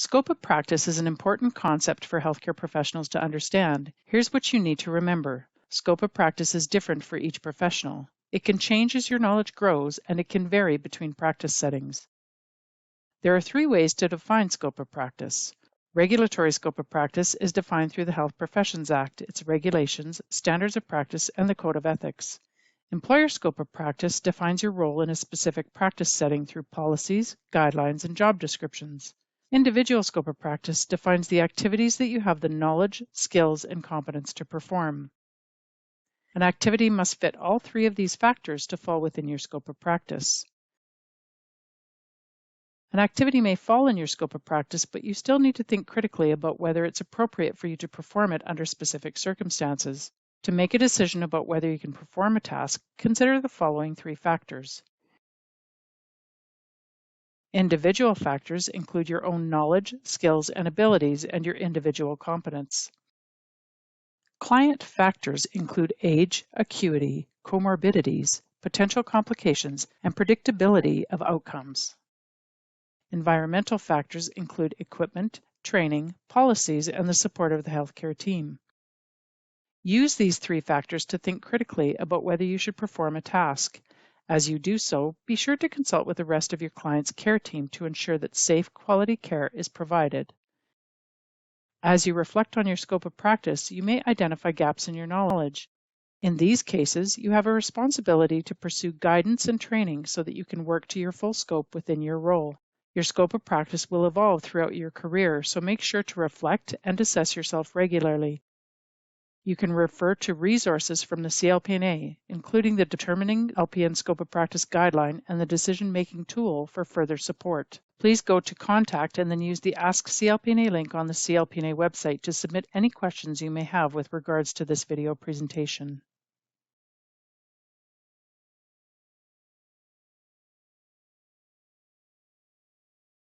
Scope of practice is an important concept for healthcare professionals to understand. Here's what you need to remember. Scope of practice is different for each professional. It can change as your knowledge grows, and it can vary between practice settings. There are 3 ways to define scope of practice. Regulatory scope of practice is defined through the Health Professions Act, its regulations, standards of practice, and the Code of Ethics. Employer scope of practice defines your role in a specific practice setting through policies, guidelines, and job descriptions. Individual scope of practice defines the activities that you have the knowledge, skills, and competence to perform. An activity must fit all 3 of these factors to fall within your scope of practice. An activity may fall in your scope of practice, but you still need to think critically about whether it's appropriate for you to perform it under specific circumstances. To make a decision about whether you can perform a task, consider the following 3 factors. Individual factors include your own knowledge, skills, and abilities, and your individual competence. Client factors include age, acuity, comorbidities, potential complications, and predictability of outcomes. Environmental factors include equipment, training, policies, and the support of the healthcare team. Use these 3 factors to think critically about whether you should perform a task. As you do so, be sure to consult with the rest of your client's care team to ensure that safe, quality care is provided. As you reflect on your scope of practice, you may identify gaps in your knowledge. In these cases, you have a responsibility to pursue guidance and training so that you can work to your full scope within your role. Your scope of practice will evolve throughout your career, so make sure to reflect and assess yourself regularly. You can refer to resources from the CLPNA, including the Determining LPN Scope of Practice Guideline and the Decision-Making Tool for further support. Please go to Contact and then use the Ask CLPNA link on the CLPNA website to submit any questions you may have with regards to this video presentation.